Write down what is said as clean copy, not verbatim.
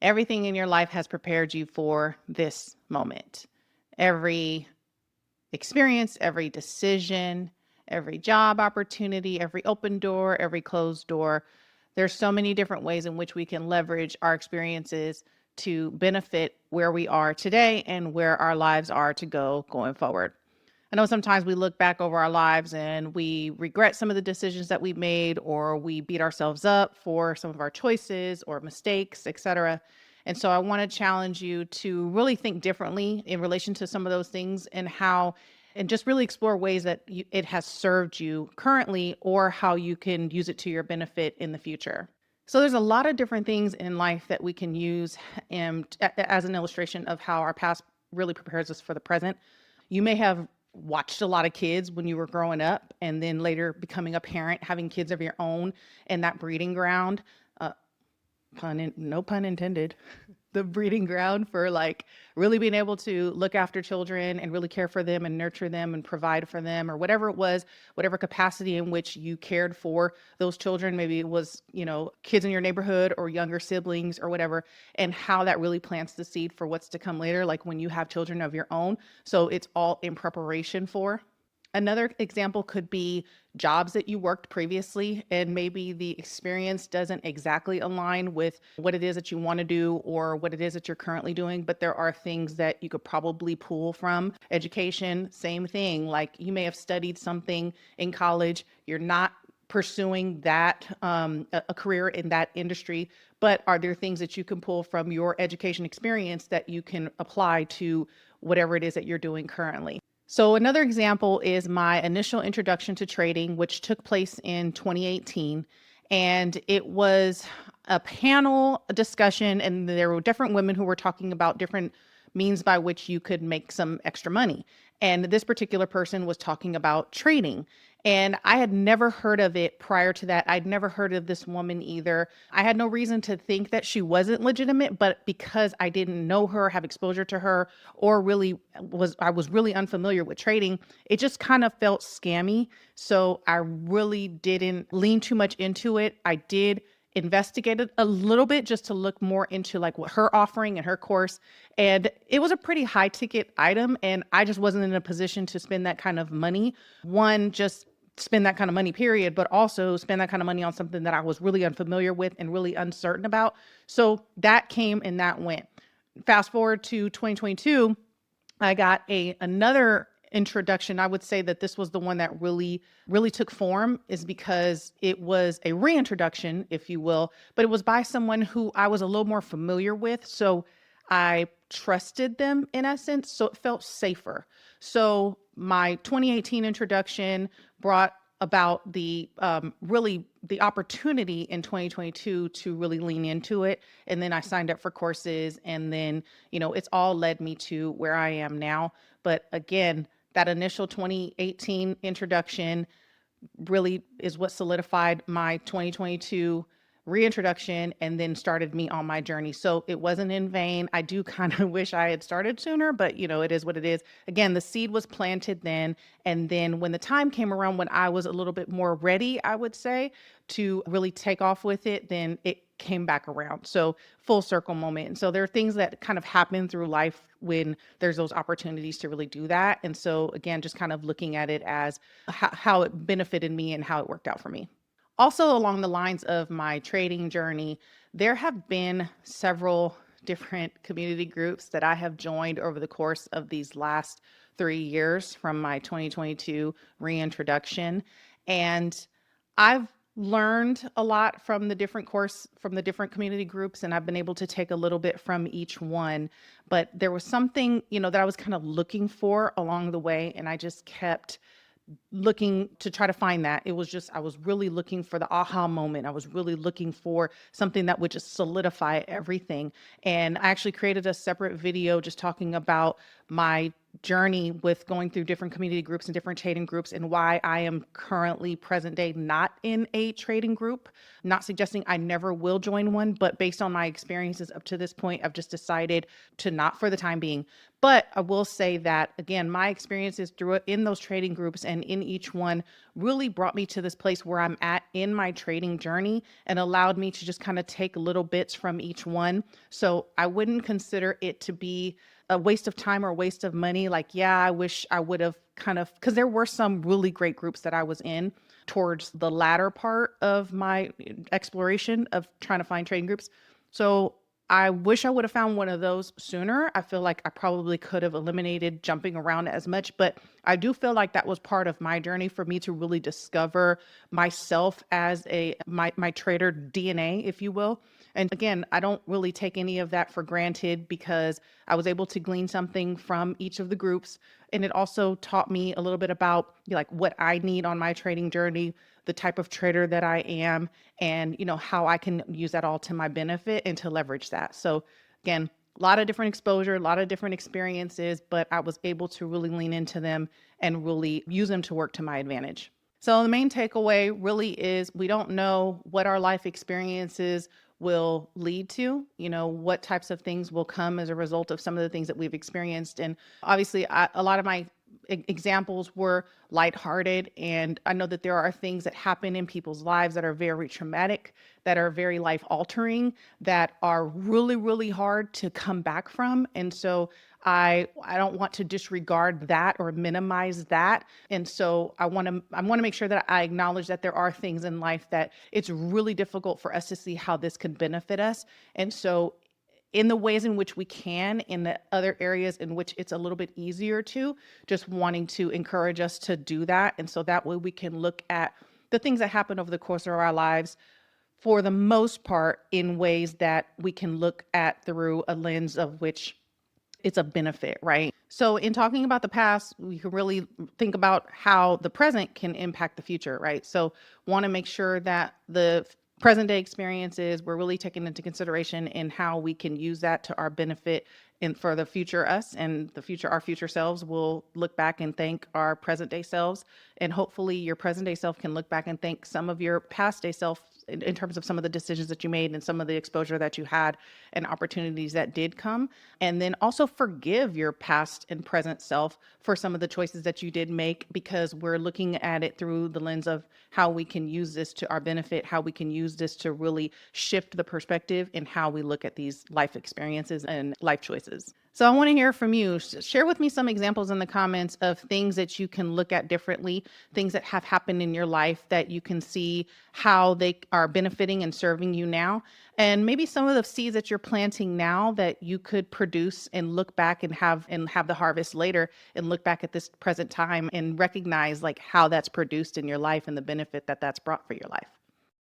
Everything in your life has prepared you for this moment. Every experience, every decision, every job opportunity, every open door, every closed door. There's so many different ways in which we can leverage our experiences to benefit where we are today and where our lives are to go going forward. I know sometimes we look back over our lives and we regret some of the decisions that we made, or we beat ourselves up for some of our choices or mistakes, etc. And so I want to challenge you to really think differently in relation to some of those things, and just really explore ways that it has served you currently, or how you can use it to your benefit in the future. So there's a lot of different things in life that we can use as an illustration of how our past really prepares us for the present. You may have watched a lot of kids when you were growing up, and then later becoming a parent, having kids of your own, and that breeding ground, uh, no pun intended, the breeding ground for like really being able to look after children and really care for them and nurture them and provide for them, or whatever it was, whatever capacity in which you cared for those children. Maybe it was, kids in your neighborhood or younger siblings or whatever, and how that really plants the seed for what's to come later, like when you have children of your own. So it's all in preparation for. Another example could be jobs that you worked previously, and maybe the experience doesn't exactly align with what it is that you want to do or what it is that you're currently doing, but there are things that you could probably pull from. Education, same thing. Like, you may have studied something in college, you're not pursuing that, a career in that industry, but are there things that you can pull from your education experience that you can apply to whatever it is that you're doing currently? So another example is my initial introduction to trading, which took place in 2018. And it was a panel discussion, and there were different women who were talking about different means by which you could make some extra money. And this particular person was talking about trading. And I had never heard of it prior to that. I'd never heard of this woman either. I had no reason to think that she wasn't legitimate, but because I didn't know her, have exposure to her, or I was really unfamiliar with trading, it just kind of felt scammy. So I really didn't lean too much into it. I did investigate it a little bit just to look more into like what her offering and her course. And it was a pretty high ticket item, and I just wasn't in a position to spend that kind of money. One, just spend that kind of money, period, but also spend that kind of money on something that I was really unfamiliar with and really uncertain about. So that came and that went. Fast forward to 2022, I got another introduction. I would say that this was the one that really, really took form, is because it was a reintroduction, if you will, but it was by someone who I was a little more familiar with. So I trusted them in essence. So it felt safer. So my 2018 introduction brought about really the opportunity in 2022 to really lean into it. And then I signed up for courses, and then, it's all led me to where I am now. But again, that initial 2018 introduction really is what solidified my 2022 reintroduction and then started me on my journey. So it wasn't in vain. I do kind of wish I had started sooner, but it is what it is. Again, the seed was planted then. And then when the time came around, when I was a little bit more ready, I would say, to really take off with it, then it came back around. So full circle moment. And so there are things that kind of happen through life when there's those opportunities to really do that. And so again, just kind of looking at it as how it benefited me and how it worked out for me. Also, along the lines of my trading journey, there have been several different community groups that I have joined over the course of these last 3 years from my 2022 reintroduction. And I've learned a lot from the different community groups, and I've been able to take a little bit from each one. But there was something, that I was kind of looking for along the way, and I just kept looking to try to find that. I was really looking for the aha moment. I was really looking for something that would just solidify everything. And I actually created a separate video just talking about my journey with going through different community groups and different trading groups, and why I am currently present day not in a trading group. Not suggesting I never will join one, but based on my experiences up to this point, I've just decided to not for the time being. But I will say that, again, my experiences through it in those trading groups and in each one really brought me to this place where I'm at in my trading journey and allowed me to just kind of take little bits from each one. So I wouldn't consider it to be a waste of time or a waste of money. Like, yeah, I wish I would have kind of, because there were some really great groups that I was in towards the latter part of my exploration of trying to find trading groups. So I wish I would have found one of those sooner. I feel like I probably could have eliminated jumping around as much, but I do feel like that was part of my journey for me to really discover myself as my trader DNA, if you will. And again, I don't really take any of that for granted because I was able to glean something from each of the groups. And it also taught me a little bit about like what I need on my trading journey, the type of trader that I am, and how I can use that all to my benefit and to leverage that. So again, a lot of different exposure, a lot of different experiences, but I was able to really lean into them and really use them to work to my advantage. So the main takeaway really is we don't know what our life experiences will lead to, what types of things will come as a result of some of the things that we've experienced. And obviously, a lot of my examples were lighthearted. And I know that there are things that happen in people's lives that are very traumatic, that are very life altering, that are really, really hard to come back from. And so I don't want to disregard that or minimize that. And so I want to make sure that I acknowledge that there are things in life that it's really difficult for us to see how this could benefit us. And so in the ways in which we can, in the other areas in which it's a little bit easier to, just wanting to encourage us to do that. And so that way we can look at the things that happen over the course of our lives for the most part in ways that we can look at through a lens of which it's a benefit, right? So in talking about the past, we can really think about how the present can impact the future, right? So want to make sure that the present day experiences we're really taking into consideration and how we can use that to our benefit and for the future us and the future our future selves will look back and thank our present day selves, and hopefully your present day self can look back and thank some of your past day self in terms of some of the decisions that you made and some of the exposure that you had and opportunities that did come. And then also forgive your past and present self for some of the choices that you did make, because we're looking at it through the lens of how we can use this to our benefit, how we can use this to really shift the perspective in how we look at these life experiences and life choices. So I want to hear from you. Share with me some examples in the comments of things that you can look at differently, things that have happened in your life that you can see how they are benefiting and serving you now. And maybe some of the seeds that you're planting now that you could produce and look back and have the harvest later, and look back at this present time and recognize like how that's produced in your life and the benefit that that's brought for your life.